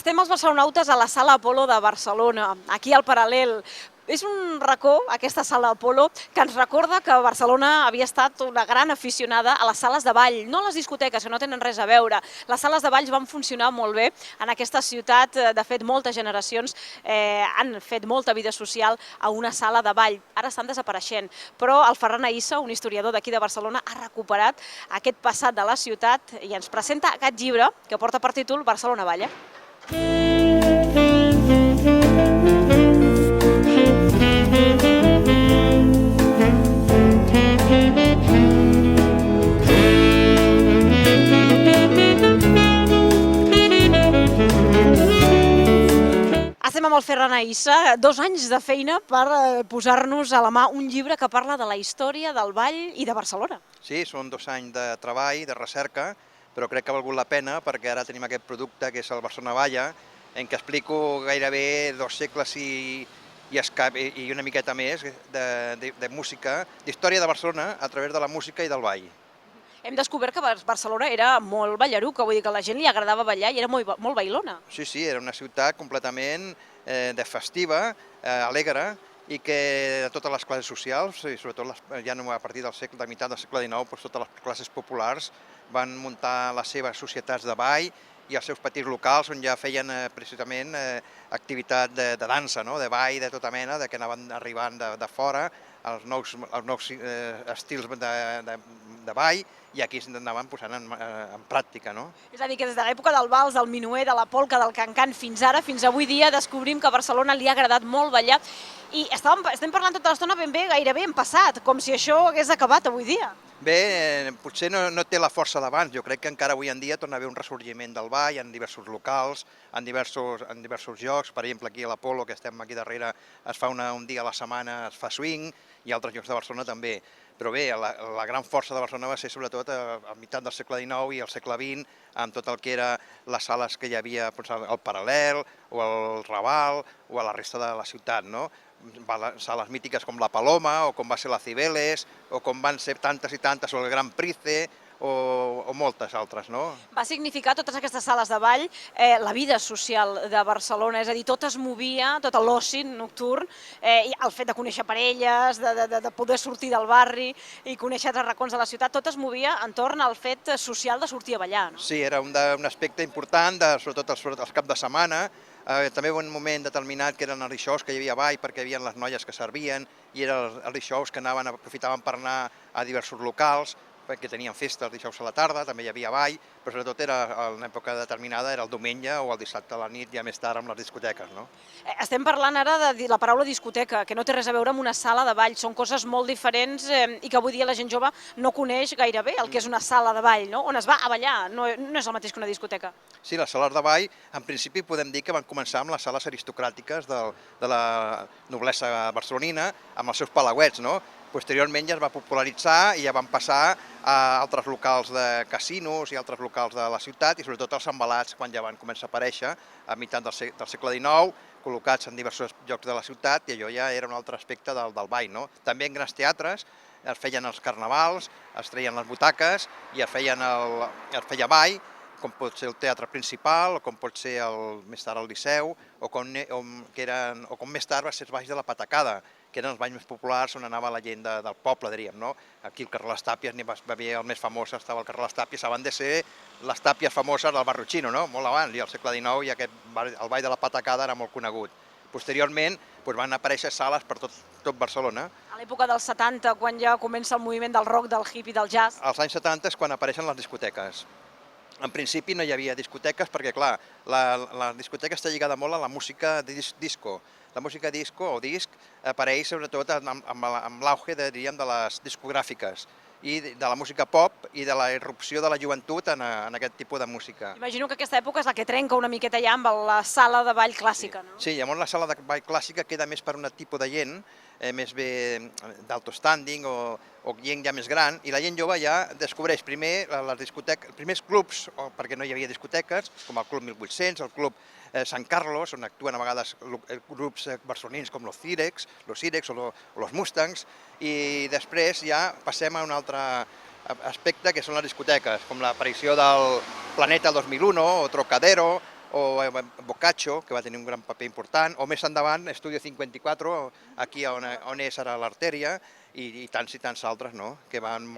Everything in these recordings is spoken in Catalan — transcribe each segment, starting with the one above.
Estem els barcelonautes a la Sala Apolo de Barcelona, aquí al Paral·lel. És un racó, aquesta Sala Apolo, que ens recorda que Barcelona havia estat una gran aficionada a les sales de ball, no a les discoteques, que no tenen res a veure. Les sales de balls van funcionar molt bé en aquesta ciutat. De fet, moltes generacions han fet molta vida social a una sala de ball. Ara estan desapareixent, però el Ferran Aïssa, un historiador d'aquí de Barcelona, ha recuperat aquest passat de la ciutat i ens presenta aquest llibre que porta per títol Barcelona Balla. Estem amb el Ferran Aïssa, 2 anys de feina per posar-nos a la mà un llibre que parla de la història del ball i de Barcelona. Sí, són 2 anys de treball, de recerca, però crec que ha valgut la pena perquè ara tenim aquest producte que és el Barcelona Balla, en què explico gairebé 2 segles i una miqueta més de música, d'història de Barcelona a través de la música i del ball. Hem descobert que Barcelona era molt ballaruca, vull dir que a la gent li agradava ballar i era molt bailona. Sí, era una ciutat completament de festiva, alegre, i que de totes les classes socials, i sobretot ja no a partir de meitat del segle XIX, doncs totes les classes populars van muntar les seves societats de ball i els seus petits locals on ja feien precisament activitat de dansa, de ball de tota mena, que anaven arribant de fora, els nous estils de ball, i aquí s'anaven posant en pràctica. És a dir, que des de l'època del vals, del minuet, de la polca, del cancan, fins ara, fins avui dia, descobrim que a Barcelona li ha agradat molt ballar. I estem parlant tota l'estona ben bé, gairebé en passat, com si això hagués acabat avui dia. Bé, potser no té la força d'abans. Jo crec que encara avui en dia torna a haver un ressorgiment del ball en diversos locals, en diversos llocs. Per exemple, aquí a l'Apolo, que estem aquí darrere, es fa un dia a la setmana, es fa swing, i altres llocs de Barcelona també. Però bé, la gran força de Barcelona va ser sobretot a meitat del segle XIX i al segle XX, amb tot el que eren les sales que hi havia al Paral·lel, o al Raval, o a la resta de la ciutat. Sales mítiques com la Paloma, o com va ser la Cibeles, o com van ser tantes i tantes, o el Gran Price, o moltes altres. Va significar totes aquestes sales de ball la vida social de Barcelona, és a dir, tot es movia, tot l'oci nocturn, el fet de conèixer parelles, de poder sortir del barri i conèixer altres racons de la ciutat, tot es movia entorn al fet social de sortir a ballar. Sí, era un aspecte important, sobretot els caps de setmana. També un moment determinat que eren els shows que hi havia ball perquè hi havia les noies que servien i eren els shows que aprofitaven per anar a diversos locals, perquè tenien festes dijous a la tarda, també hi havia ball, però sobretot en una època determinada era el diumenge o el dissabte a la nit, ja més tard amb les discoteques. Estem parlant ara de la paraula discoteca, que no té res a veure amb una sala de ball, són coses molt diferents i que avui dia la gent jove no coneix gairebé el que és una sala de ball, on es va a ballar, no és el mateix que una discoteca. Sí, les sales de ball, en principi podem dir que van començar amb les sales aristocràtiques de la noblesa barcelonina, amb els seus palauets. Posteriorment ja es va popularitzar i ja van passar a altres locals de casinos i altres locals de la ciutat i sobretot els embalats quan ja van començar a aparèixer a meitat del segle XIX, col·locats en diversos llocs de la ciutat i allò ja era un altre aspecte del ball. També en grans teatres es feien els carnavals, es treien les butaques i es feia ball, com pot ser el Teatre Principal, o com pot ser més tard el Liceu, o com més tard va ser els balls de la Patacada, que eren els balls més populars on anava la gent del poble, diríem. Aquí al carrer Les Tàpies n'hi va haver el més famós, estava al carrer Les Tàpies, abans de ser les tàpies famoses del barri Xino, molt abans, i al segle XIX el ball de la Patacada era molt conegut. Posteriorment van aparèixer sales per tot Barcelona. A l'època dels 70, quan ja comença el moviment del rock, del hip i del jazz. Als anys 70 és quan apareixen les discoteques. En principi no hi havia discoteques perquè, clar, la discoteca està lligada molt a la música disco. La música disco o disc apareix sobretot amb l'auge, diríem, de les discogràfiques i de la música pop i de la irrupció de la joventut en aquest tipus de música. Imagino que aquesta època és la que trenca una miqueta ja amb la sala de ball clàssica, no? Sí, llavors la sala de ball clàssica queda més per un tipus de gent, més bé d'alto standing o gent ja més gran, i la gent jove ja descobreix primer les discoteques, els primers clubs, perquè no hi havia discoteques, com el Club 1800, el Club Sant Carlos, on actuen a vegades grups barcelonins com los Cirex o los Mustangs, i després ja passem a un altre aspecte que són les discoteques, com l'aparició del Planeta 2001 o Trocadero o Boccaccio, que va tenir un gran paper important, o més endavant Estudio 54, aquí on és ara l'Artèria, i tants altres, no?, que van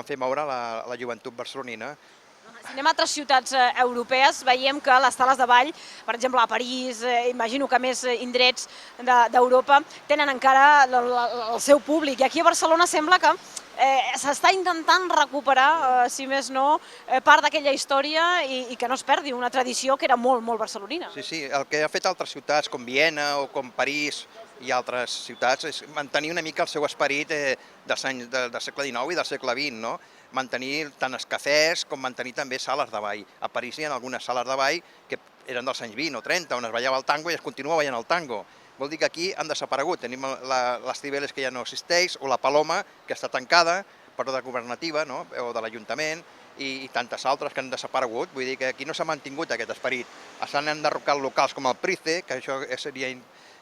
fer moure la joventut barcelonina. Si anem a altres ciutats europees, veiem que les sales de ball, per exemple, a París, imagino que més indrets d'Europa, tenen encara el seu públic. I aquí a Barcelona sembla que s'està intentant recuperar, si més no, part d'aquella història i que no es perdi una tradició que era molt, molt barcelonina. Sí, el que ha fet altres ciutats com Viena o com París i altres ciutats és mantenir una mica el seu esperit del segle XIX i del segle XX, no? Mantenir tant els cafès com mantenir també sales de ball. A París hi ha algunes sales de ball que eren dels anys 20 o 30, on es ballava el tango i es continua ballant el tango. Vol dir que aquí han desaparegut. Tenim les Cibeles, que ja no existeix, o la Paloma, que està tancada per ordre governativa, no?, o de l'Ajuntament, i tantes altres que han desaparegut. Vull dir que aquí no s'ha mantingut aquest esperit. S'han enderrocat locals com el Price, que això seria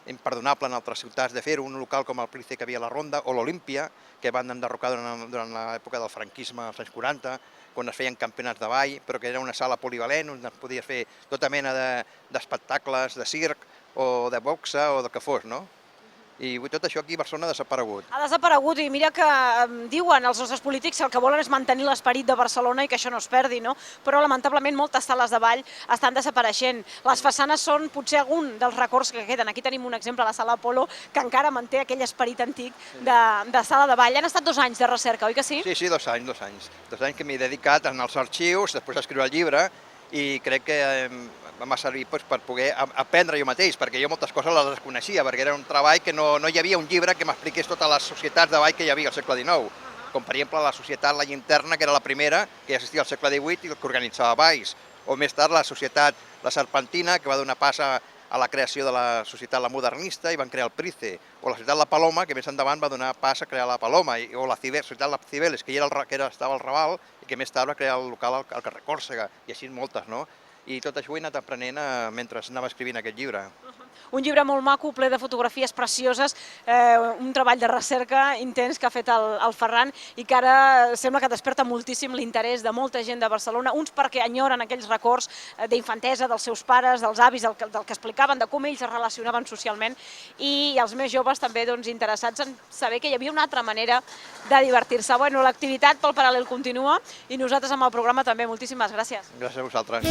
imperdonable en altres ciutats de fer-ho, un local com el Price que havia a la Ronda, o l'Olímpia, que van enderrocar durant l'època del franquisme, als anys 40, quan es feien campionats de ball, però que era una sala polivalent on es podia fer tota mena d'espectacles, de circ, o de boxa, o del que fos, no? I tot això aquí a Barcelona ha desaparegut. Ha desaparegut i mira que diuen els nostres polítics que el que volen és mantenir l'esperit de Barcelona i que això no es perdi, no? Però lamentablement moltes sales de ball estan desapareixent. Les façanes són potser algun dels records que queden. Aquí tenim un exemple, la sala Apolo, que encara manté aquell esperit antic de sala de ball. Han estat 2 anys de recerca, oi que sí? Sí, 2 anys. 2 anys que m'he dedicat als arxius, després a escriure el llibre, i crec que m'ha servit per poder aprendre jo mateix, perquè jo moltes coses les desconeixia, perquè era un treball que no hi havia un llibre que m'expliqués totes les societats de ball que hi havia al segle XIX, com per exemple la societat La Llinterna, que era la primera que ja existia al segle XVIII i que organitzava balls, o més tard la societat La Serpentina, que va donar pas a la creació de la societat La Modernista i van crear el Price, o la societat La Paloma, que més endavant va donar pas a crear la Paloma, o la societat La Cibeles, que estava al Raval i que més tard va crear el local al carrer Còrsega, i així moltes, no? I tot això ho he anat aprenent mentre anava escrivint aquest llibre. Un llibre molt maco, ple de fotografies precioses, un treball de recerca intens que ha fet el Ferran i que ara sembla que desperta moltíssim l'interès de molta gent de Barcelona, uns perquè enyoren aquells records d'infantesa dels seus pares, dels avis, del que explicaven, de com ells es relacionaven socialment, i els més joves també interessats en saber que hi havia una altra manera de divertir-se. Bueno, l'activitat pel Paral·lel continua i nosaltres amb el programa també. Moltíssimes gràcies. Gràcies a vosaltres.